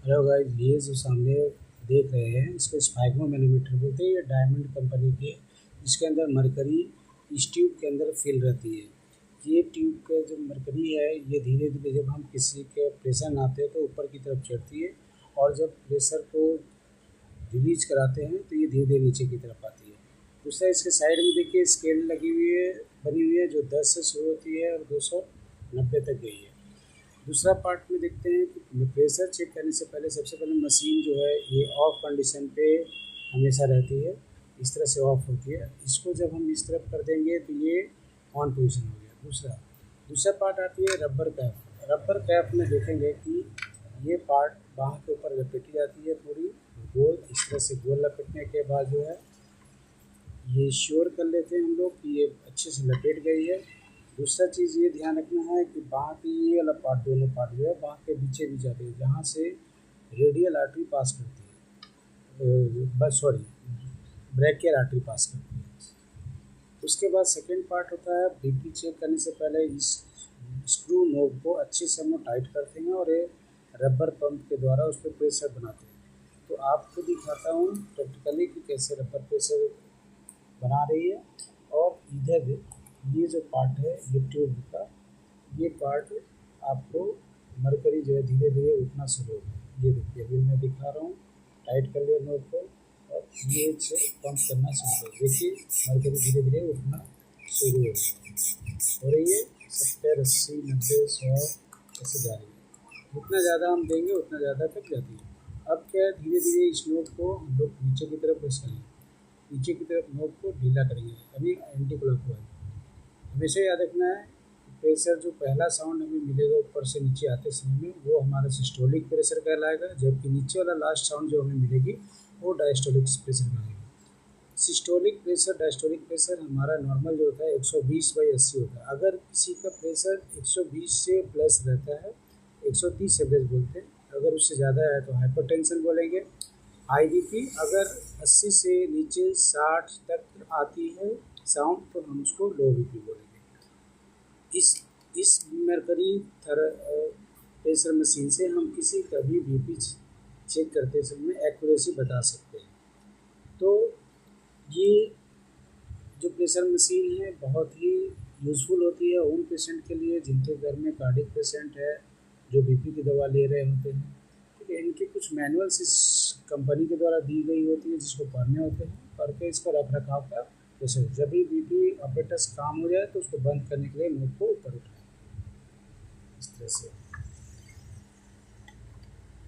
Hello guys, ये जो सामने देख रहे हैं इसको स्पाइगनो मैनोमीटर बोलते हैं। ये डायमंड कंपनी की है, इसके अंदर मरकरी इस ट्यूब के अंदर फिल रहती है। ये ट्यूब का जो मरकरी है ये धीरे धीरे जब हम किसी के प्रेशर नापते हैं तो ऊपर की तरफ चढ़ती है, और जब प्रेशर को रिलीज कराते हैं तो ये धीरे धीरे नीचे की तरफ आती है। दूसरा, इसके साइड में देखिए स्केल लगी हुई है, बनी हुई है, जो 10 से शुरू होती है और 290 तक गई है। दूसरा पार्ट में देखते हैं कि प्रेशर चेक करने से पहले सबसे पहले मशीन जो है ये ऑफ कंडीशन पे हमेशा रहती है, इस तरह से ऑफ होती है। इसको जब हम इस तरफ कर देंगे तो ये ऑन पोजीशन हो गया। दूसरा पार्ट आती है रबर कैप। रबर कैप में देखेंगे कि ये पार्ट बाँह के ऊपर लपेटी जाती है पूरी गोल। इस तरह से गोल लपेटने के बाद जो है ये श्योर कर लेते हैं हम लोग कि ये अच्छे से लपेट गई है। दूसरा चीज़ ये ध्यान रखना है कि बाँह की ये वाला पार्ट, दोनों पार्ट जो है बाँह के पीछे भी जाते हैं, जहाँ से रेडियल आर्टरी पास करती है, बस सॉरी ब्रैकियल आर्टरी पास करती है। उसके बाद सेकंड पार्ट होता है बीपी चेक करने से पहले इस स्क्रू नोब को अच्छे से हम टाइट करते हैं और ये रबर पंप के द्वारा उस पर प्रेशर बनाते हैं। तो आपको दिखाता हूँ प्रैक्टिकली कि कैसे रबर प्रेशर बना रही है। और इधर ये जो पार्ट है ये ट्यूब का, ये पार्ट आपको मरकरी जो है धीरे धीरे उठना शुरू होगा। ये देखिए अभी मैं दिखा रहा हूँ, टाइट कर लिया नोब को और ये से पंप करना शुरू कर। देखिए मरकरी धीरे धीरे उठना शुरू हो रही है। 70, 80, 90, 100 ऐसे जा रही है। जितना ज़्यादा हम देंगे उतना ज़्यादा तक जाती है। अब क्या है, धीरे धीरे इस नोब को हम लोग नीचे की तरफ प्रेस करेंगे, नीचे की तरफ नोब को ढीला करेंगे, यानी एंटी क्लॉकवाइज। हमेशा याद रखना है प्रेशर जो पहला साउंड हमें मिलेगा ऊपर से नीचे आते समय में वो हमारा सिस्टोलिक प्रेशर कहलाएगा, जबकि नीचे वाला लास्ट साउंड जो हमें मिलेगी वो डायस्टोलिक प्रेशर कहलाएगा। सिस्टोलिक प्रेशर, डायस्टोलिक प्रेशर हमारा नॉर्मल जो होता है 120/80 होता है। अगर किसी का प्रेशर 120 से प्लस रहता है, 130 एवरेज बोलते हैं, अगर उससे ज़्यादा है तो हाइपरटेंशन बोलेंगे। हाई बीपी अगर 80 से नीचे 60 तक आती है साउंड तो हम उसको लो बीपी बोलेंगे। इस मरकरी प्रेशर मशीन से हम किसी का भी बीपी चेक करते समय एक्यूरेसी बता सकते हैं। तो ये जो प्रेशर मशीन है बहुत ही यूज़फुल होती है उन पेशेंट के लिए जिनके घर में कार्डियक पेशेंट है, जो बीपी की दवा ले रहे होते हैं। तो इनके कुछ मैनुअल्स इस कंपनी के द्वारा दी गई होती है जिसको पढ़ने होते हैं, पढ़ के इसका रख रखाव का प्रोसेस। जब भी बीपी ऑपरेटर्स काम हो जाए तो उसको बंद करने के लिए नोब को ऊपर उठाएं, इस तरह से।